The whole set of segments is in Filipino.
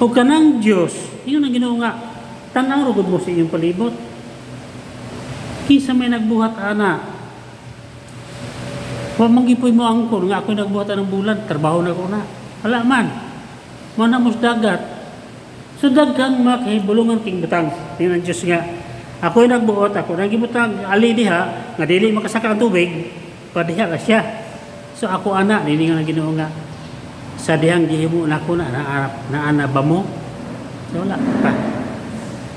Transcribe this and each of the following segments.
O kanang Diyos, yun ang Ginoo nga, tanaw rugod mo sa iyong palibot. Kinsa may nagbuhat ana. Wa mangipoy mo angkon nga ako'y nagbuhat ng bulan, trabaho na ko na. Wala man. Mo na mos dagat. So daghang makahibulungan king butang. Tingnan Diyos nga. Ako'y nagbuot, ako nagibutang ali diha nga dili makasaka ang tubig, padiha ka siya. So ako ana, nini nga Ginoo nga. Sa dihang gihimo na ko na ana ba mo? So wala pa.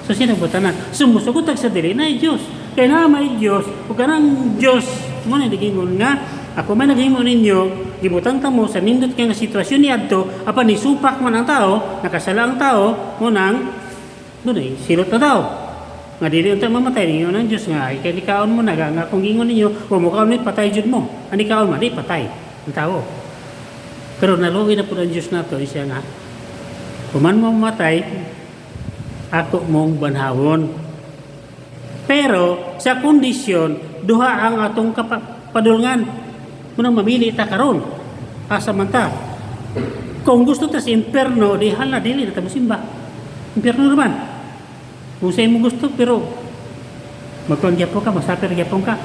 So sinabutan na. Sumusugot sa dili na Diyos. Kaya na may Diyos, o kanang Diyos, mo na digingon nga, ako man naghimo ninyo, gibutang tamo sa nindot kay nga sitwasyon ni adto, apan ni supak man ang tao, nakasala ang tao, mo nang dunay silot na tao. Nga dili unta mamatay ninyo ng Diyos nga, ay kay kaon mo na nga kung gingon ninyo, o mukha mo patay jud mo. Ani kaon man, di patay ang tao. Pero naluwi na po ang Diyos na to, siya nga, kuman mo mamatay, ako mong banhawon. Pero sa kondisyon, duha ang atong padulngan. Munang mamili ta karon. Asa man ta. Kung gusto ta sa impierno, di hala dili na ta mosimba. Impierno naman. Kung sa imo gusto, pero magkuan gyapon ka, masapir gyapon ka.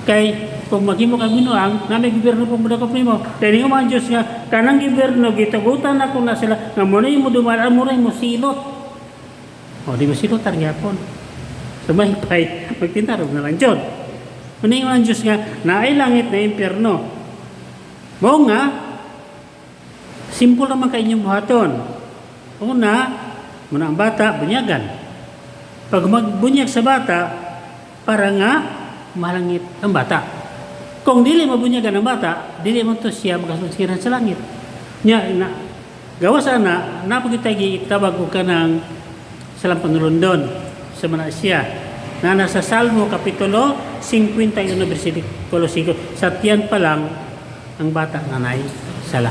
Kay kung maghimo kag binuang, na may gobyerno pang budakop nimo. Dili nga man Dios nga kanang gobyerno gitagutan ako na sila nga mo na imo dumaan mo ray mo silot. O di mo silot tar gyapon. Sumaypay, magtintarog na lang Diyod. Maning ang Diyos nga, naay langit na impyerno. Mo nga, simple naman kayo inyong buhaton. Una, muna ang bata, bunyagan. Pag magbunyag sa bata, para nga, malangit ang bata. Kung dili mabunyagan ang bata, dili mo to siya magkasusiran sa langit. Gawa sana, napagitagi itabag o ka ng salang panulundon sa mana siya na nasa Salmo Kapitulo 51 versikulo 5 sa tiyan pa lang ang bata nanay sala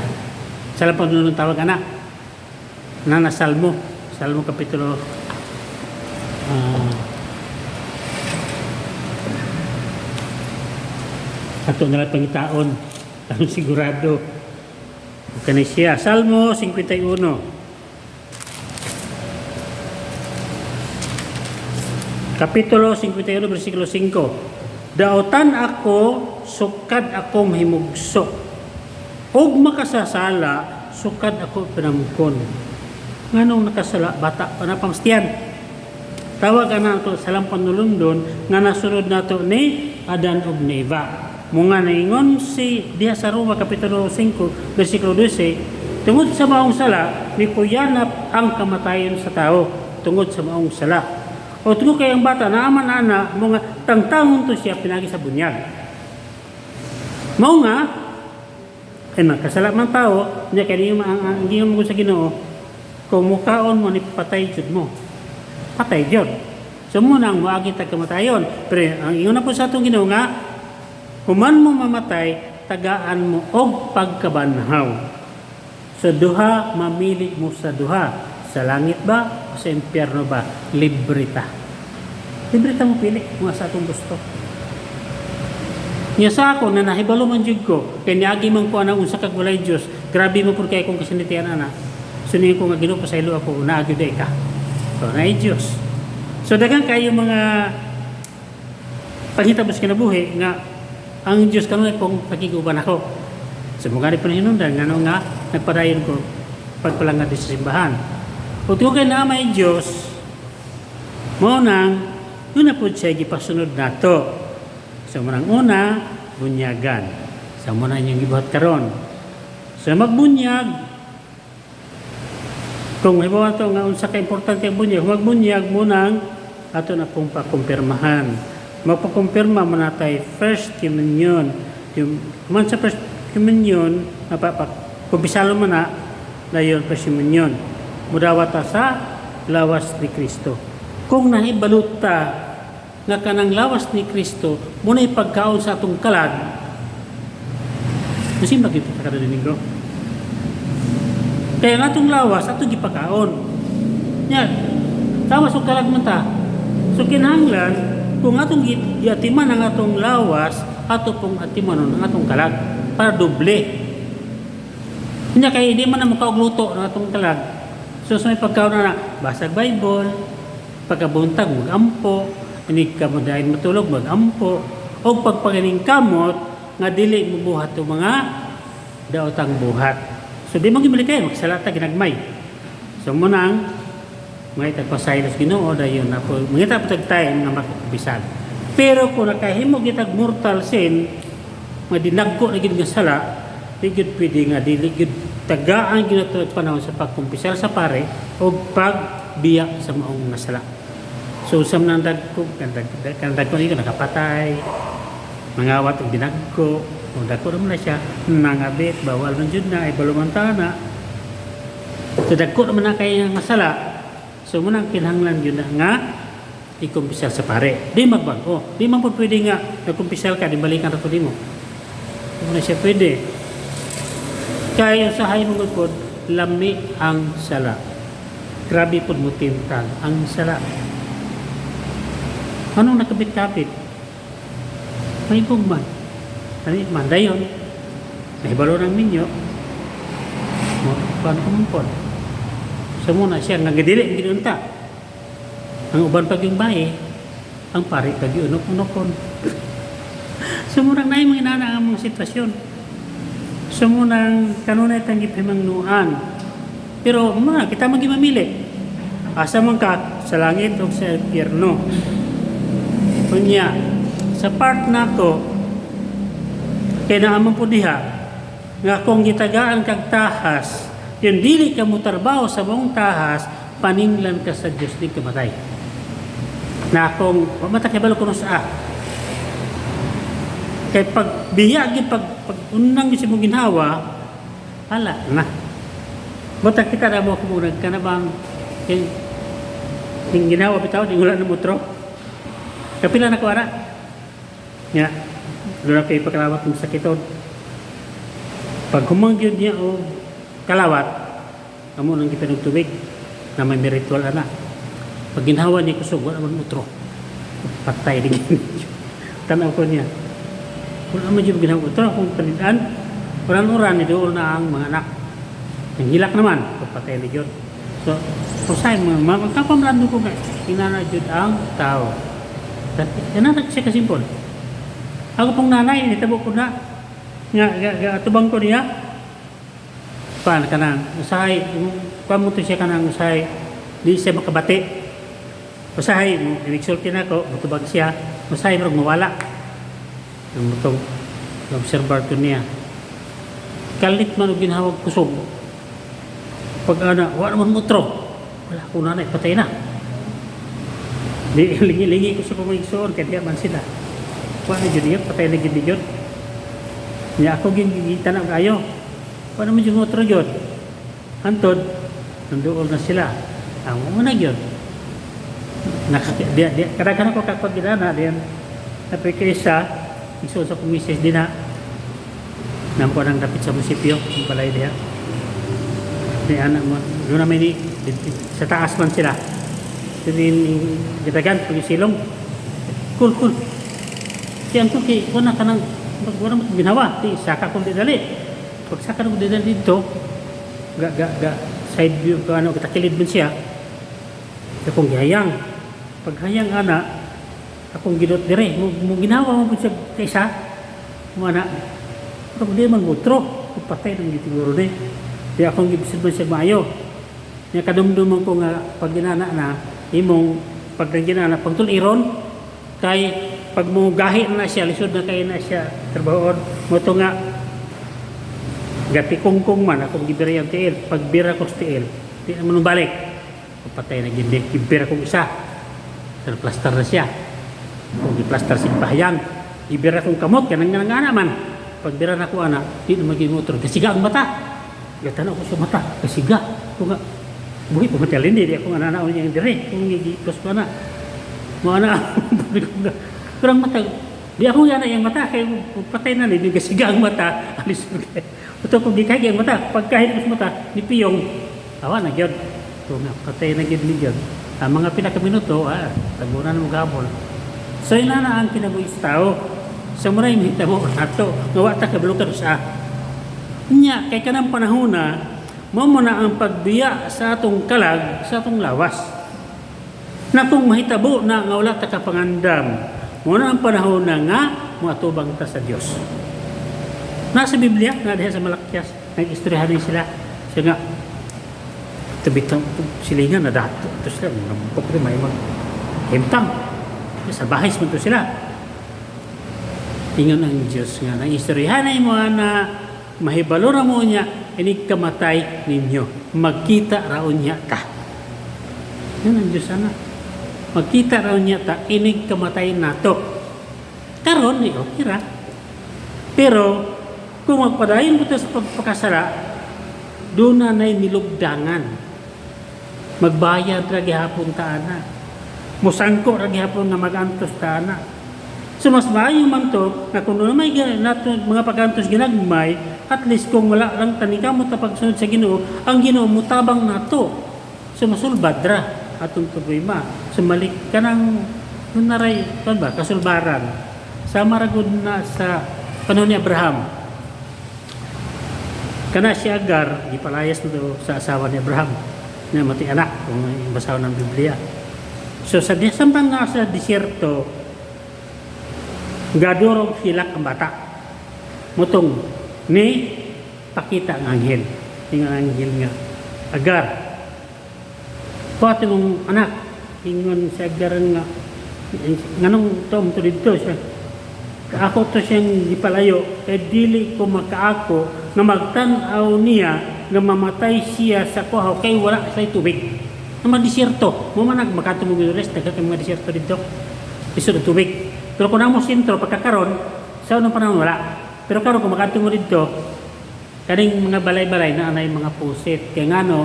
panunong tawag anak na nasa Salmo Kapitulo ato nalang pangitaon tanong sigurado kanay siya Salmo 51 Kapitulo 51, versikulo 5. Daotan ako, sukad ako mahimugso. Og makasasala, sukad ako pinamukon. Nganong nakasala, bata pa na pamastiyan. Tawag na ito sa lampang nulundon nga nasunod na ito ni Adan ug ni Eva. Mga naingon si diha sa Roma, Kapitulo 5, versikulo 12, tungod sa maong sala, ni kuyanap ang kamatayon sa tao. Tungod sa maong sala. O tungkol kay ang bata na aman ana mga tangtangon to siya pinagi sa bunyag. Mao nga ay makasala man tao nya kay ang gingon mo sa Ginoo kung mukaon mo ni patay jud mo. Patay jud. So mo nang moagi ta kamatayon. Pero ang ingon na po sa atong Ginoo nga human mo mamatay tagaan mo og pagkabanhaw. So duha mamili mo sa duha. Sa langit ba o sa impyerno ba? Librita. Librita mo pili kung sa atong gusto. Niya sa ako na nahibalo man jud ko kay niagi man ko anang unsa kag walay Dios. Grabe mo pud kay kung kasinitian ana. Suniin ko nga Ginoo pasaylo ako una gyud ka. So naay Dios. So daghang kayo mga panghitabos kinabuhi nga ang Dios kanunay kung pakiguban ako. So mga ni panhinungdan ngano nga nagpadayon ko pagpalangad sa simbahan. Kung kay na may Diyos, mo nang, yun na po siya gipasunod na to. So, munang una, bunyagan. So, muna yung gibuhat karon. So, magbunyag. Kung halimbawa ito, nga unsa ka importante ang bunyag, magbunyag munang ato na pong pakumpirmahan. Magpakumpirma muna tayo First Communion. Yung, man sa First Communion, kumpisalo mo na yun, First Communion. Mudawata sa lawas ni Kristo. Kung nahibalot ta nga kanang lawas ni Kristo muna ipagkaon sa atong kalag, masimba kita sa kada domingo. Kaya nga atong lawas atong gipagkaon. Nya, lawas o kalag man ta. So kinahanglan kung atong giatiman ang atong lawas, ato pong atiman ang atong kalag para doble. Nya kay di man na makaugluto ng atong kalag. So sa may pagkaon na basag Bible, pagkabuntag magampo, inig ka mo dahil matulog magampo, o pagpagaling kamot nga dili mo buhat o mga daotang buhat. So di mo gimali kayo, magsalata ginagmay. So munang mga itagpasaylos Ginoo dayon na po mangita po tagtayon nga makabisag. Pero kung nakahimo gitag mortal sin, nga dinagko na gid nga sala, di gid pwede nga dili gid tagaan ginatulad panahon sa pagkumpisal sa pare o pagbiya sa maong nga sala. So sa nang dagko kandag ko ni nakapatay, mangawat og dinagko, o dagko naman na siya, nangabit, bawal man jud na, ay balumantana. So dagko naman na kay nga sala. So munang kinahanglan yun na nga ikumpisal sa pare. Di magbago. Di man po pwede nga nagkumpisal ka, di balikan ako di mo. Di na siya pwede. Kaya sa hay mong po, lami ang sala. Grabe po mo tintang ang sala. Anong nakabit-kapit? May bugman. Ano man, dayon. Nahibalo ng minyo. Paano kumumpon? So muna siya, nagadili, ginunta. Ang uban pag yung bae, ang pari pag yung unok-unokon. So munang na yung mga inana ang mga sitwasyon. So munang kanunay tanggip himangnuan. Pero mga, kita magimamili. Asa man ka, sa langit o sa impyerno. Kunya, sa part na to, kaya naman po diha, nga kung gitagaan kag tahas, yun dili ka mo trabaho sa mong tahas, paninglan ka sa Diyos, di ka matay. Na kung pamata kay balo kuno sa kay pag biyagi pag unang gusto mong ginhawa, hala na. Bota kita na mo kumunag ka na bang yung ginawa bitaw, di wala na mutro. Kapila na ko ara. Nga, doon na kayo pagkalawat ng sakiton. Pag humanggyon niya o kalawat, amo nang kita ng tubig na may ritual ana. Pag ginhawa niya kusog, wala man utro. Patay din. Tanaw ko niya. Kung naman yung ginawa utro, kung palitan, uran-uran ni doon na ang mga anak. Ang hilak naman, patay na yun. So, usay mo, magkapamlando ko nga, inanadjud ang tao. Yan siya kasimpon. Ako pong nanay, nitabo ko na, nga tubang ko niya, paano ka na, usahay, pamuto siya ka na, usahay, di siya makabati. Usahay, inigsulti na ako, matubag siya, usahay, marag mawala. Ang mutong, observar ko niya. Kalit man o ginhawag kusog. Pag wala naman mutro, wala ko nanay, patay na. Lingi-lingi ko sa pamigsoon, kaya diya man sila. Wala na dyan yun, patay na dyan yun. Niya ako gingita na kayo. Wala naman yung mutro yun. Antod, nandoon na sila. Ang muna yun. Kadang-kadang ko kapag ginana, diyan, napikisa, iso sa kumisis din na, nampo nang dapit sa munisipyo, yung balay diya. Di anak mo, doon namin sa taas man sila. Gitagan, pag-silong. Cool. Kaya ko, wala ka nang, wala mo ginawa. Saka kong didali. Pag saka kong didali dito, side view, kitakilid mo siya. Akong gihayang. Pag hayang akong ginot dire. Mo ginawa mo siya kaysa, mana, pero di man mutro. Patay ng gitiguro na. Kaya akong gibisid mo siya maayo. Kaya kadumduman ko nga, pag ginana na, imong pag ginana, pag tuliron, kay pag mo gahi na siya, lisod na kayo na siya, trabahoon, mo ito nga, gati kungkung man, akong gibira yung tiil, pag bira ko sa tiil, di naman balik, patay na gindi, gibira kong isa, sa plaster na siya, kung i-plaster si bahayang, gibira kong kamot, kanang nga naman, pag bira na ko di naman gimotor, kasiga ang mata, gatan ako sa mata, kasiga, kung nga, buhay po matalin di ako nga nanaon niya yung dire kung gigikos pa na mga na kurang mata di ako yan yung mata kaya patay na hindi kasiga ang mata alis mo kayo ito kung di kaya ang mata pagkahit ko sa mata ni Piyong awa na yun kung patay na yun ni yun ang mga pinakaminuto tabunan mo gabol so yun na ang kinabuhis tao sa muna yung hitabo ato gawa ta kabalukan sa niya kay kanang panahon na mo na ang pagbiya sa atong kalag, sa atong lawas. Na kung mahitabo na nga wala ta kapangandam, mo na ang panahon na nga moatubang ta sa Dios. Nasa Biblia, nga diha sa Malakyas, nag-istoryahan sila. Siya nga, tabitang silingan na dato. Ito sila, nampok rin may maghimtang. Sa bahis mo ito sila. Ingon ang Diyos nga, nag-istoryahan mo na mahibalo na mo niya, inig kamatay ninyo. Magkita raon niya ta. Yan ang Diyos sana. Magkita raon niya ta, inig kamatay nato. Karon, okay ra. Pero, kung magpadayon mo ito sa pagpakasala, doon na na'y nilugdangan. Magbayad ra gihapon taana. Musangko ra gihapon na magantos taana. So mas maayo man to na kung may nato mga pagantos ginagmay, at least kung wala lang tanikamot na pagsunod sa Ginoo, ang Ginoo mutabang nato. So masulbad ra atong problema. So malik ka ng naray kasulbaran. Sa maragod na sa panahon ni Abraham. Kana si Agar, ipalayas nito sa asawa ni Abraham na mati anak, kung basahan ng Biblia. So sa sampan nga sa disyerto, gadurog sila ang bata. Mutong ni pakita ang anghel. Yung anghel nga, Agar. Pati mong anak, ingon si Agar nga, nganong tom to dito siya. Ako to siyang ipalayo, dili ko makaako nga magtanaw niya nga mamatay siya sa kuhaw kay wala sa tubig. Na madisyerto, mo man magkatumog yung rest, nagkakay mga disyerto dito. Iso ng tubig. Pero kung namo sentro, pagkakaroon, sa unang panahon wala. Pero karon kung magkatumog dito, kaning mga balay-balay na anay mga pusit. Kaya nga no,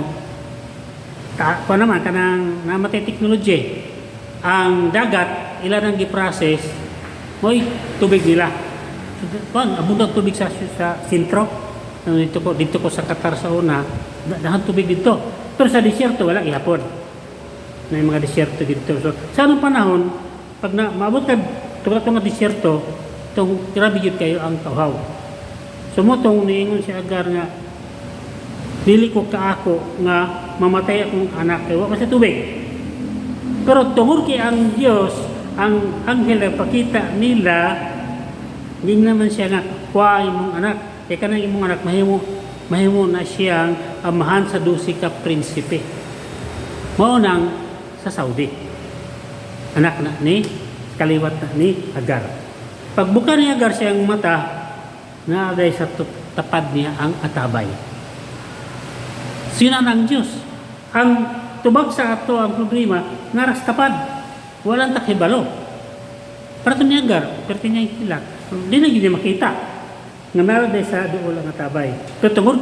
kung naman, kanang namatay technology, ang dagat, ilan ang giprocess, mo'y tubig nila. Abundang tubig sa sentro. Dito ko sa Qatar sa una, dahan tubig dito. Pero sa disyerto, wala ihapon. May mga disyerto dito. So, sa anong panahon, pag maabot ka, itong disyerto, itong grabe yun kayo ang tawhaw. So, motong niingon si Agar nga, dili ko kaako nga mamatay akong anak kay wala sa tubig. Pero tungod kay ang Diyos, ang anghel na pakita nila, hindi naman siya nga, kuha imong anak. Kaya ka na imong anak, mahimo na siyang amahan sa 12 ka prinsipe. Maunang sa Saudi. Anak na ni, kaliwat na ni Agar. Pagbuka ni Agar siyang mata, naaday sa tapad niya ang atabay. Sina ng Diyos. Ang tubag sa ato ang problema, naras tapad. Walang takibalo. Para ito ni Agar, pero niya hilak. Hindi na yun makita. Nga meron sa doon ang atabay. Pero tungod